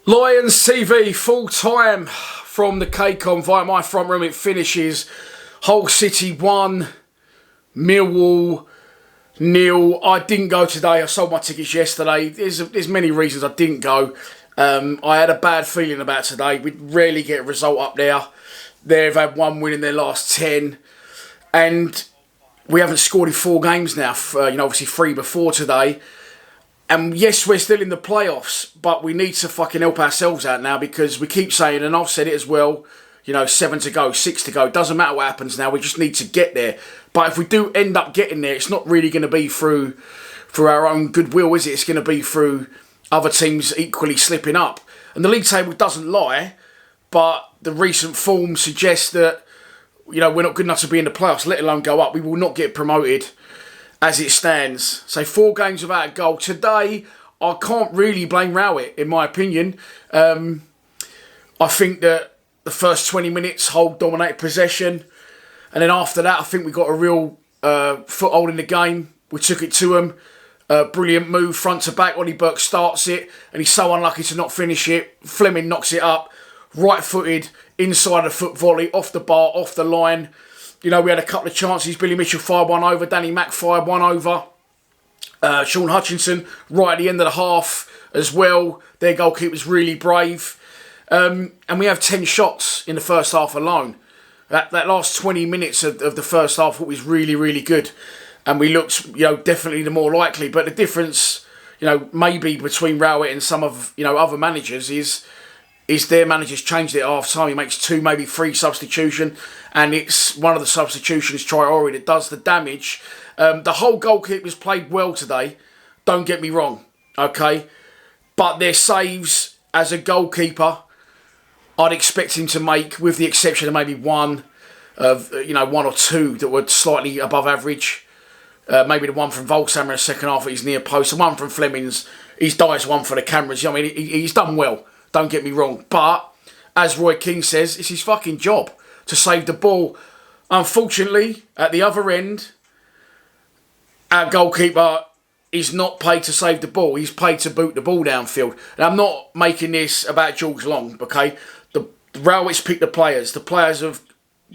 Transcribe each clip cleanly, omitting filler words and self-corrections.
Lions TV full time from the KCOM via my front room. It finishes Hull City 1, Millwall 0. I didn't go today. I sold my tickets yesterday. There's many reasons I didn't go. I had a bad feeling about today. We rarely get a result up there. They've had one win in their last 10, and we haven't scored in 4 games now. Obviously 3 before today. And yes, we're still in the playoffs, but we need to fucking help ourselves out now, because we keep saying, and I've said it as well, 7 to go, 6 to go. Doesn't matter what happens now. We just need to get there. But if we do end up getting there, it's not really going to be through our own goodwill, is it? It's going to be through other teams equally slipping up. And the league table doesn't lie, but the recent form suggests that, we're not good enough to be in the playoffs, let alone go up. We will not get promoted as it stands. So 4 games without a goal. Today, I can't really blame Rowett, in my opinion. I think that the first 20 minutes, Hull dominated possession. And then after that, I think we got a real foothold in the game. We took it to them. Brilliant move, front to back. Ollie Burke starts it, and he's so unlucky to not finish it. Fleming knocks it up, right-footed, inside a foot volley, off the bar, off the line. We had a couple of chances. Billy Mitchell fired one over. Danny Mack fired one over. Sean Hutchinson right at the end of the half as well. Their goalkeeper's really brave. And we have 10 shots in the first half alone. That last 20 minutes of the first half was really, really good. And we looked, definitely the more likely. But the difference, maybe between Rowett and some of, other managers is their managers changed it at half time. He makes 2, maybe 3 substitution, and it's one of the substitutions, Traore, that does the damage. The whole goalkeepers played well today, don't get me wrong, okay? But their saves as a goalkeeper, I'd expect him to make, with the exception of maybe one or two that were slightly above average. Maybe the one from Volksammer in the second half at his near post, the one from Fleming's, he's dived one for the cameras. He's done well. Don't get me wrong, but as Roy Keane says, it's his fucking job to save the ball. Unfortunately, at the other end, our goalkeeper is not paid to save the ball. He's paid to boot the ball downfield. And I'm not making this about George Long, okay? The Rowett's picked the players. The players have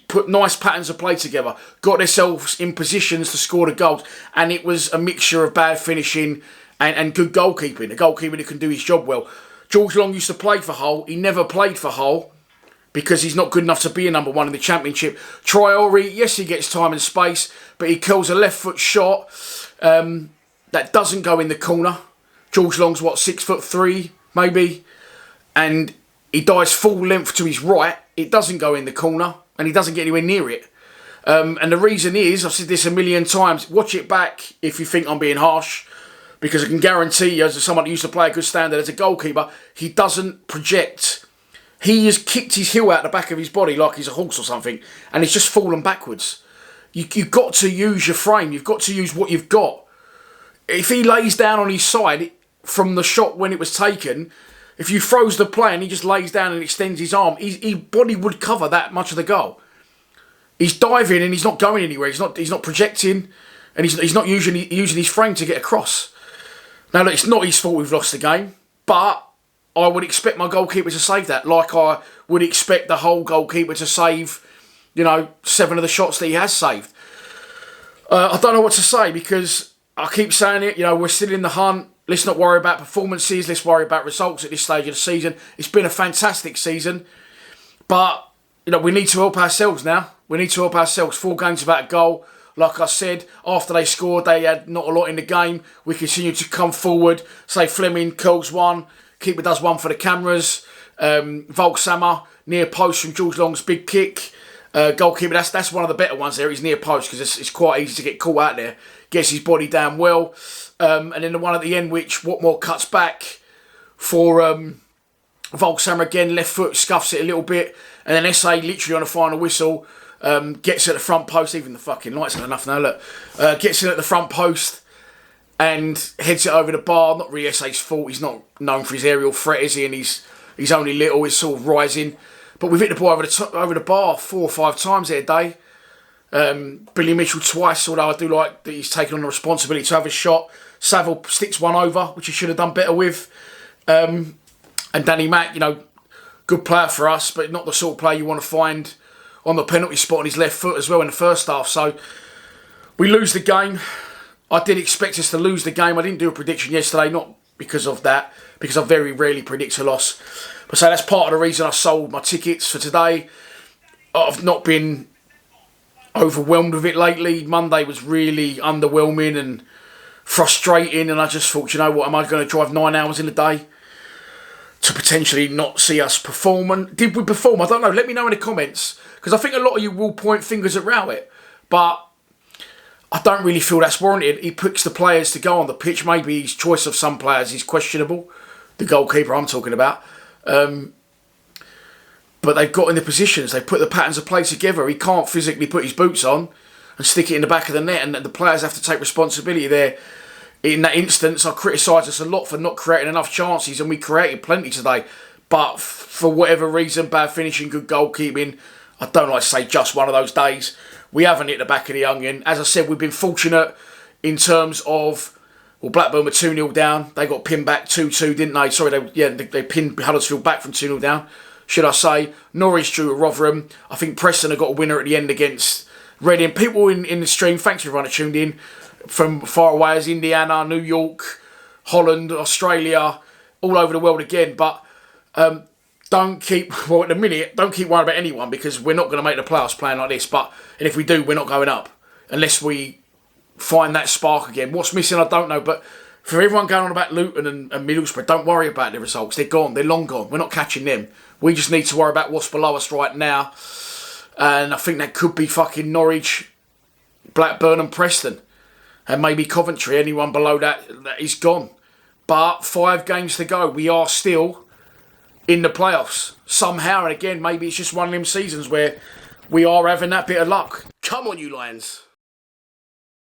put nice patterns of play together, got themselves in positions to score the goals, and it was a mixture of bad finishing and good goalkeeping. A goalkeeper that can do his job well. George Long used to play for Hull. He never played for Hull because he's not good enough to be a number 1 in the Championship. Traore, yes, he gets time and space, but he kills a left foot shot that doesn't go in the corner. George Long's, 6'3", maybe? And he dives full length to his right. It doesn't go in the corner, and he doesn't get anywhere near it. And the reason is, I've said this a million times, watch it back if you think I'm being harsh, because I can guarantee you, as someone who used to play a good standard as a goalkeeper, he doesn't project. He has kicked his heel out the back of his body like he's a horse or something, and it's just fallen backwards. You've got to use your frame. You've got to use what you've got. If he lays down on his side from the shot when it was taken, if you froze the play and he just lays down and extends his arm, his body would cover that much of the goal. He's diving and he's not going anywhere. He's not projecting, and he's not using his frame to get across. Now, look, it's not his fault we've lost the game, but I would expect my goalkeeper to save that, like I would expect the whole goalkeeper to save, 7 of the shots that he has saved. I don't know what to say, because I keep saying it, we're still in the hunt. Let's not worry about performances. Let's worry about results at this stage of the season. It's been a fantastic season, but, we need to help ourselves now. We need to help ourselves. 4 games without a goal. Like I said, after they scored, they had not a lot in the game. We continue to come forward. Say Fleming curls one. Keeper does one for the cameras. Volksammer, near post from George Long's big kick. Goalkeeper, that's one of the better ones there. He's near post because it's quite easy to get caught out there. Gets his body down well. And then the one at the end, which Watmore cuts back for Volksammer again. Left foot scuffs it a little bit. And then SA literally on the final whistle. Gets at the front post, even the fucking lights are enough now, look. Gets in at the front post and heads it over the bar. Not really SA's fault, he's not known for his aerial threat, is he? And he's only little, he's sort of rising. But we've hit the ball over the bar 4 or 5 times there today. Billy Mitchell twice, although I do like that he's taken on the responsibility to have a shot. Saville sticks one over, which he should have done better with. And Danny Mack, good player for us, but not the sort of player you want to find on the penalty spot on his left foot as well in the first half. So we lose the game. I did expect us to lose the game. I didn't do a prediction yesterday, not because of that, because I very rarely predict a loss. But so that's part of the reason I sold my tickets for today. I've not been overwhelmed with it lately. Monday was really underwhelming and frustrating, and I just thought, you know what, am I going to drive 9 hours in a day to potentially not see us perform? And did we perform? I don't know. Let me know in the comments, because I think a lot of you will point fingers at Rowett, but I don't really feel that's warranted. He picks the players to go on the pitch. Maybe his choice of some players is questionable. The goalkeeper I'm talking about. But they've got in the positions. They put the patterns of play together. He can't physically put his boots on and stick it in the back of the net. And the players have to take responsibility there. In that instance, I criticise us a lot for not creating enough chances. And we created plenty today. But for whatever reason, bad finishing, good goalkeeping. I don't like to say just one of those days. We haven't hit the back of the onion. As I said, we've been fortunate in terms of... Well, Blackburn were 2-0 down. They got pinned back 2-2, didn't they? Sorry, they pinned Huddersfield back from 2-0 down, should I say. Norwich drew at Rotherham. I think Preston have got a winner at the end against Reading. People in the stream, thanks everyone that tuned in from far away as Indiana, New York, Holland, Australia, all over the world again. But don't keep worrying about anyone, because we're not going to make the playoffs playing like this. And if we do, we're not going up unless we find that spark again. What's missing, I don't know. But for everyone going on about Luton and Middlesbrough, don't worry about the results. They're gone. They're long gone. We're not catching them. We just need to worry about what's below us right now. And I think that could be fucking Norwich, Blackburn and Preston. And maybe Coventry. Anyone below that is gone. But 5 games to go. We are still in the playoffs. Somehow, and again, maybe it's just one of them seasons where we are having that bit of luck. Come on, you Lions.